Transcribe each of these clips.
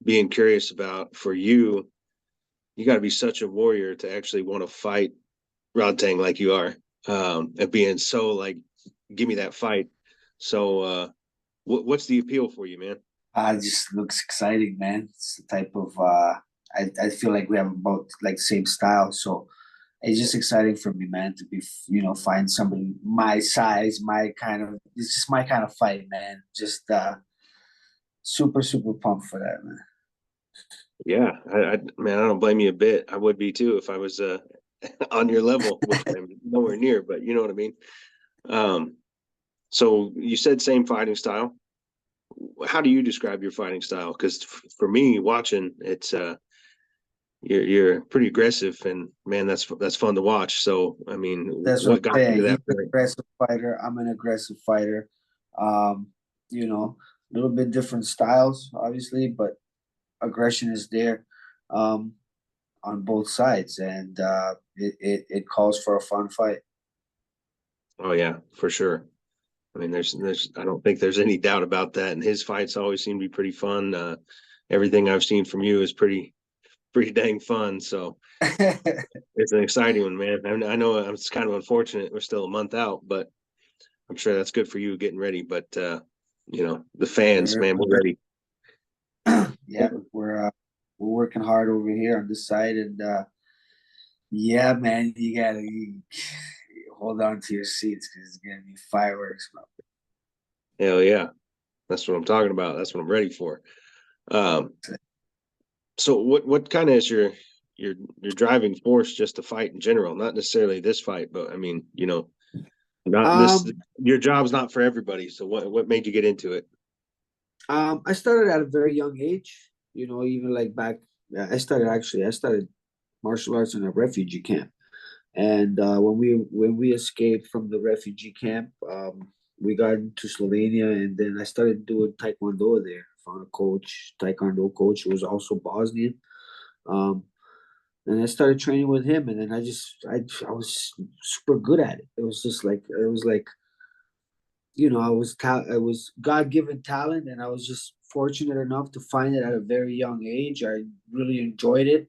being curious about for you. You got to be such a warrior to actually want to fight Rodtang like you are, and being so like, give me that fight. So, what's the appeal for you, man? It just looks exciting, man. It's the type of I feel like we have about like same style, so it's just exciting for me, man, to be find somebody my size, my kind of it's just my kind of fight, man. Just super pumped for that, man. Yeah, man, I don't blame you a bit. I would be too if I was on your level, which I'm nowhere near, but you know what I mean. Um, so you said same fighting style. How do you describe your fighting style? Because for me, watching it's you're pretty aggressive, and man, that's fun to watch. So I mean, That's what what got I'm you to saying. He's that an point? aggressive fighter. I'm an aggressive fighter. Um, a little bit different styles, obviously, but aggression is there um, on both sides, and it calls for a fun fight. Oh yeah, for sure. I mean, there's I don't think there's any doubt about that. And his fights always seem to be pretty fun. Everything I've seen from you is pretty dang fun. So it's an exciting one, man. I know it's kind of unfortunate we're still a month out, but I'm sure that's good for you getting ready. But the fans, we're, man, we're we're ready. yeah, we're working hard over here on this side, and yeah, man, you hold on to your seats because it's gonna be fireworks, bro. Hell yeah, that's what I'm talking about. That's what I'm ready for. Um, so what kind of is your driving force just to fight in general? Not necessarily this fight, but I mean, not this. Um, Your job's not for everybody. So what made you get into it? I started at a very young age. Even like back, I started martial arts in a refugee camp. And when we escaped from the refugee camp, we got into Slovenia, and then I started doing Taekwondo there. Found a Taekwondo coach who was also Bosnian. Um, and I started training with him, and then I was super good at it. I was God given talent, and I was just fortunate enough to find it at a very young age. I really enjoyed it.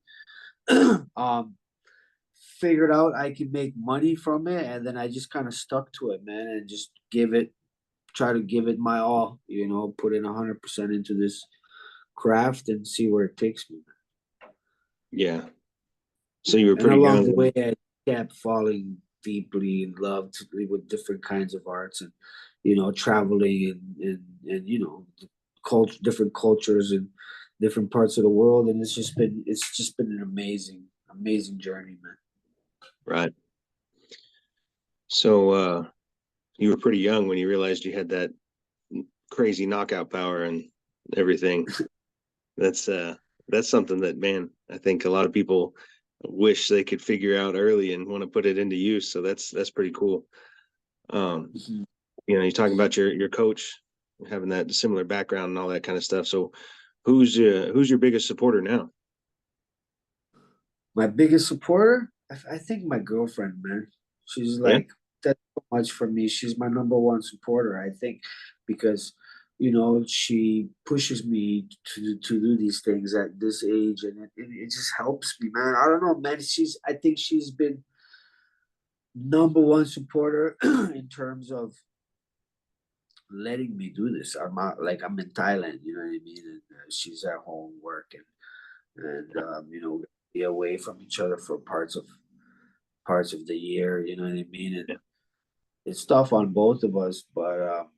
um, Figured out I could make money from it, and then I just kind of stuck to it, man, and just try to give it my all. Put in 100% into this craft and see where it takes me. Yeah. So you were And pretty along young the when, way, I kept falling deeply in love with different kinds of arts, and traveling and different cultures and different parts of the world, and it's just been an amazing journey, man. right. So you were pretty young when you realized you had that crazy knockout power and everything. That's that's something that, man, I think a lot of people wish they could figure out early and want to put it into use. So that's pretty cool. Um, Mhm. you're talking about your coach having that similar background and all that kind of stuff. So who's your biggest supporter now? My biggest supporter, I think my girlfriend, man. She's Yeah. like that's so much for me. She's my number one supporter, I think, because she pushes me to do these things at this age, and it just helps me, man. I don't know, man. I think she's been number one supporter in terms of letting me do this. I'm in Thailand, you know what I mean, and she's at home working, and be away from each other for parts of the year, you know what I mean? And Yeah. it's tough on both of us, but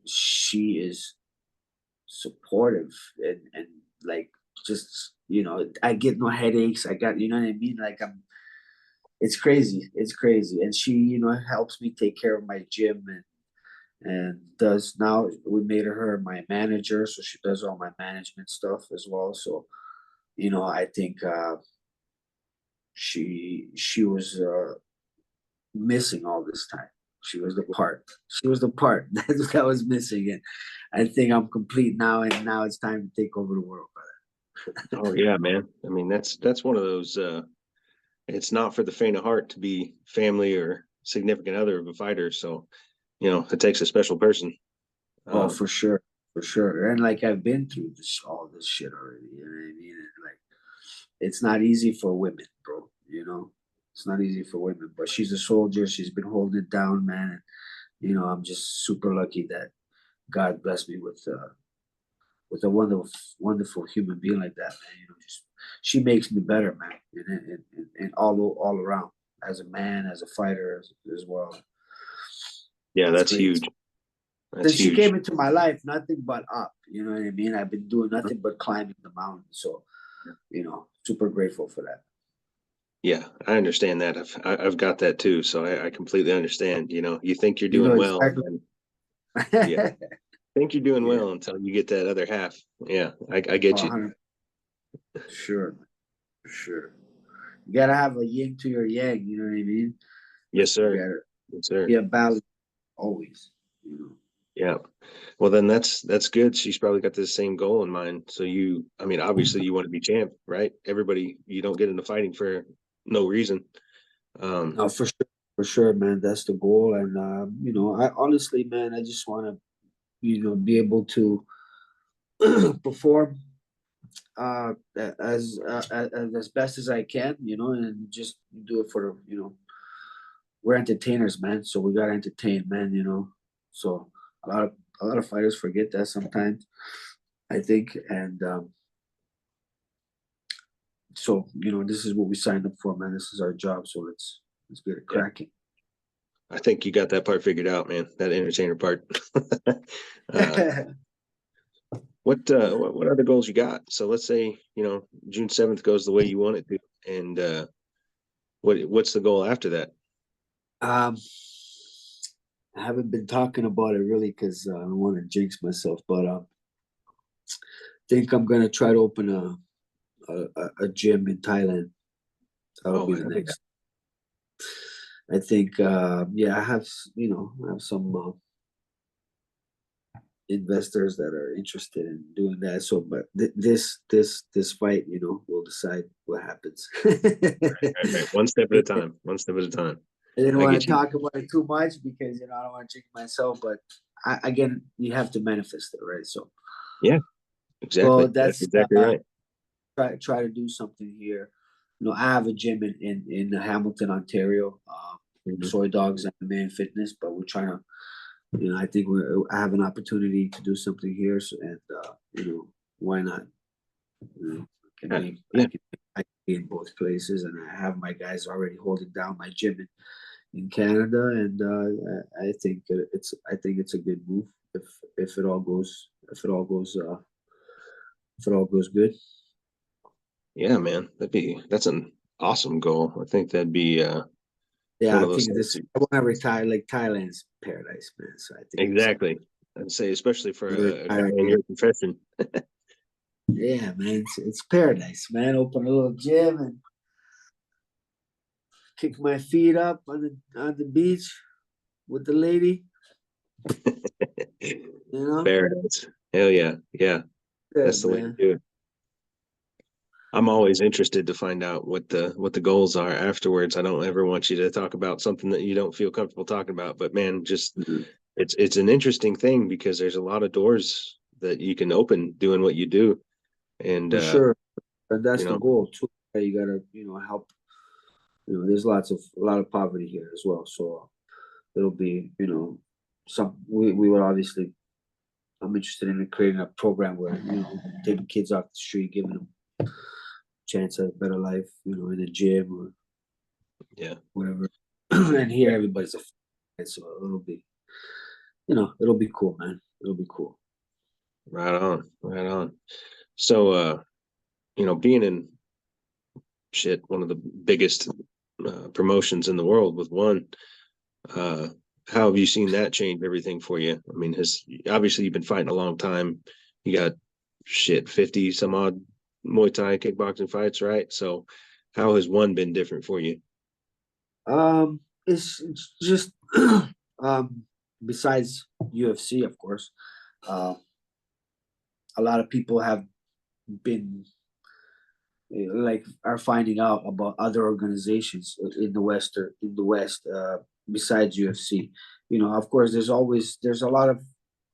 she is supportive and like just I get no headaches. I got you know what I mean? Like it's crazy. It's crazy. And she, helps me take care of my gym and does now we made her my manager, so she does all my management stuff as well. So, I think she was missing all this time. She was the part. She was the part that was missing, and I think I'm complete now. And now it's time to take over the world, brother. Oh yeah, man. I mean, that's one of those it's not for the faint of heart to be family or significant other of a fighter. So, it takes a special person. Oh, Um, for sure, for sure. And like I've been through all this shit already. You know what I mean? And like it's not easy for women, bro. You know, it's not easy for women. But she's a soldier. She's been holding it down, man. And, you know, I'm just super lucky that God blessed me with a wonderful human being like that, man. You know, just she makes me better, man, and all around as a man, as a fighter, as well. Yeah, It's that's great. huge. That's Since she huge. came into my life, nothing but up. You know what I mean? I've been doing nothing but climbing the mountain. So, you know, super grateful for that. Yeah, I understand that. I've got that too, so I completely understand. You know, you think you're You know doing well, and exactly. then yeah, think you're doing Yeah, well until you get that other half. Yeah, I get you. 100 sure, for sure. You gotta have a yin to your yang. You know what I mean? Yes, You sir. gotta Yes, sir. be a balance always. You know. Yeah. Well, then that's good. She's probably got the same goal in mind. So you, I mean, obviously you want to be champ, right? Everybody, you don't get into fighting for no reason. No, for sure, man. That's the goal, and you know, I honestly, man, I just want to, you know, be able to perform as best as I can, you know, and just do it for you know, we're entertainers, man. So we gotta entertain, man. You know, so a lot of fighters forget that sometimes. I think, and so you know, this is what we signed up for, man. This is our job, so let's get it Yeah. cracking. I think you got that part figured out, man. That entertainer part. uh, what other goals you got? So let's say, you know, June 7th goes the way you want it to, and what's the goal after that? um, I haven't been talking about it really because I don't want to jinx myself, but think I'm gonna try to open a gym in Thailand. That'll Oh, be the hell yeah. next. I think yeah, I have you know I have some investors that are interested in doing that. So, but this fight, you know, will decide what happens. Right. One step at a time. One step at a time. I didn't I want get to you. talk about it too much because you know I don't want to jinx myself, but again, you have to manifest it, right? So, Yeah, so exactly. That's that's exactly right. try to do something here. You know, I have a gym in Hamilton, Ontario, Mhm. Soy Dogs and Man Fitness, but we're trying to. You know, I think I have an opportunity to do something here, so, and you know, why not? You know, Yeah, yeah, I can be in both places, and I have my guys already holding down my gym in Canada, and I think it's a good move if it all goes if it all goes good. yeah, man. That's an awesome goal. I think that'd be Yeah, one I of those think things. this. I want to retire. Like Thailand's paradise, man. So I think it's Exactly. I'd say, especially for a guy retire in here. your profession. Yeah, man, it's paradise, man. Open a little gym and kick my feet up on the beach with the lady. You know, Paradise. Hell yeah. Yeah. yeah, That's the way to man. do it. I'm always interested to find out what the goals are afterwards. I don't ever want you to talk about something that you don't feel comfortable talking about. But man, just Mhm. it's an interesting thing because there's a lot of doors that you can open doing what you do. And For sure, and you that's the know, goal too. You gotta, you know, help. You know, there's a lot of poverty here as well. So it'll be, you know, we would obviously. I'm interested in creating a program where you know taking kids off the street, giving them a chance at a better life. You know, in a gym or yeah, whatever. And here everybody's a so it'll be you know it'll be cool, man. It'll be cool. right on, right on. So you know, being in shit, one of the biggest promotions in the world with one. Uh, how have you seen that change everything for you? I mean, has obviously you've been fighting a long time. You got shit 50 some odd Muay Thai kickboxing fights, right? So how has one been different for you? It's just besides UFC, of course, uh, a lot of people have been like are finding out about other organizations in the west besides UFC. You know, of course, there's a lot of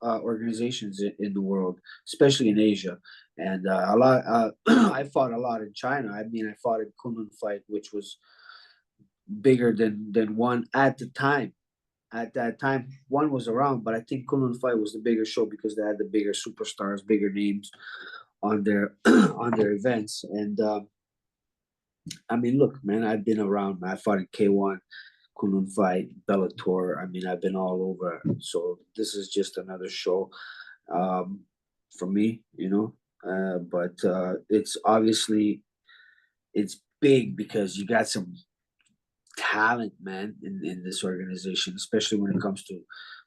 organizations in the world, especially in Asia, and a lot. I fought a lot in China. I mean, I fought in Kunlun fight, which was bigger than one at the time. At that time, one was around, but I think Kunlun fight was the bigger show because they had the bigger superstars, bigger names on their on their events. And I mean, look, man, I've been around. I fought in K1, Kunlun fight, Bellator. I mean, I've been all over. So this is just another show um, for me, you know. But it's obviously it's big because you got some talent, man, in this organization, especially when it comes to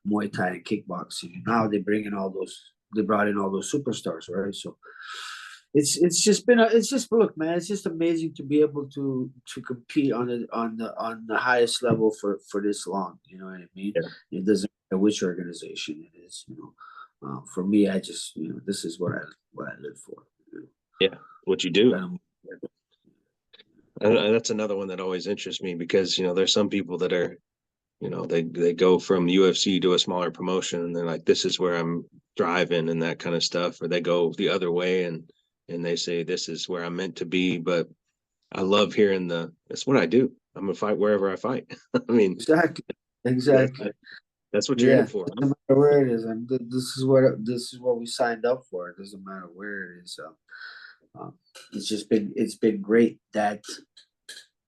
Muay Thai and kickboxing. And now they brought in all those superstars, right? So it's just look, man, it's just amazing to be able to compete on the highest level for this long. You know what I mean? Yeah. It doesn't matter which organization it is. You know, for me, I just this is what I live for. You know? Yeah, what you do. Um, And that's another one that always interests me because, there's some people that are, they go from UFC to a smaller promotion and they're like, this is where I'm driving and that kind of stuff. Or they go the other way and they say, this is where I'm meant to be. But I love hearing that's what I do. I'm gonna fight wherever I fight. I mean, exactly, exactly. that's what you're in Yeah, it for. doesn't matter where it is. This is what we signed up for. It doesn't matter where it is. It's been great that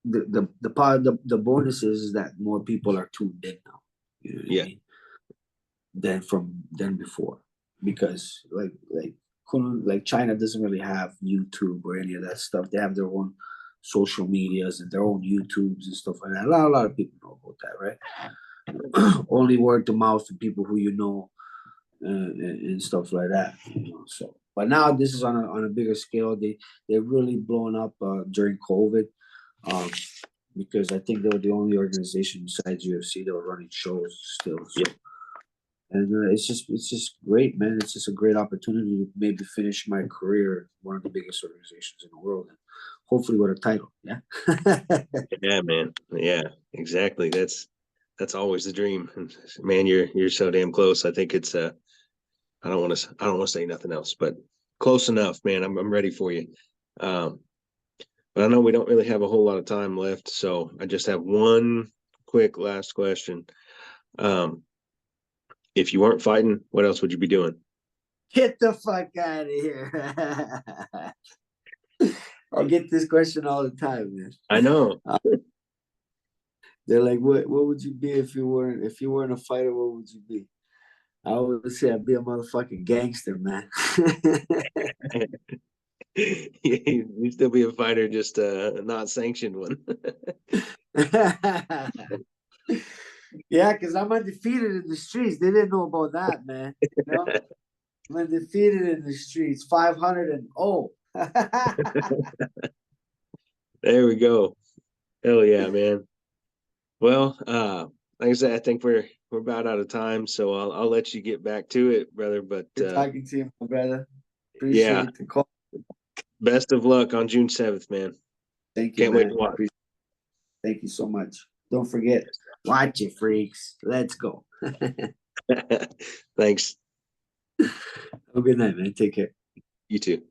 the bonus is that more people are tuned in now. You know what I Yeah. mean? Than before, because like China doesn't really have YouTube or any of that stuff. They have their own social medias and their own YouTubes and stuff like that. A lot of people know about that, right? Only word to mouth to people who you know and stuff like that. So, but now this is on a bigger scale. They're really blown up during COVID, um, because I think they were the only organization besides UFC that were running shows still. So, Yeah. and it's just great, man. It's just a great opportunity to maybe finish my career in one of the biggest organizations in the world, and hopefully with a title. Yeah. Yeah, man. Yeah, exactly. That's always the dream. And man, you're so damn close. I think it's I don't want to say nothing else, but close enough, man. I'm ready for you. Um, but I know we don't really have a whole lot of time left, so I just have one quick last question. Um, if you weren't fighting, what else would you be doing? Get the fuck out of here. I get this question all the time, man. I know. They're like, what would you be if you weren't a fighter? What would you be? I would say I'd be a motherfucking gangster, man. You still be a fighter, just not sanctioned one. Yeah, because I'm undefeated in the streets. They didn't know about that, man. You know, I'm undefeated in the streets, 500 and oh. There we go. Hell yeah, man. Well, like I said, I think we're about out of time, so I'll let you get back to it, brother. But Good talking to you, my brother. yeah, Appreciate the call. best of luck on June 7th, man. Thank you, Can't wait man. to watch. Thank you so much. Don't forget, watch it, freaks. Let's go. Have Thanks. a good night, man. Take care. You too.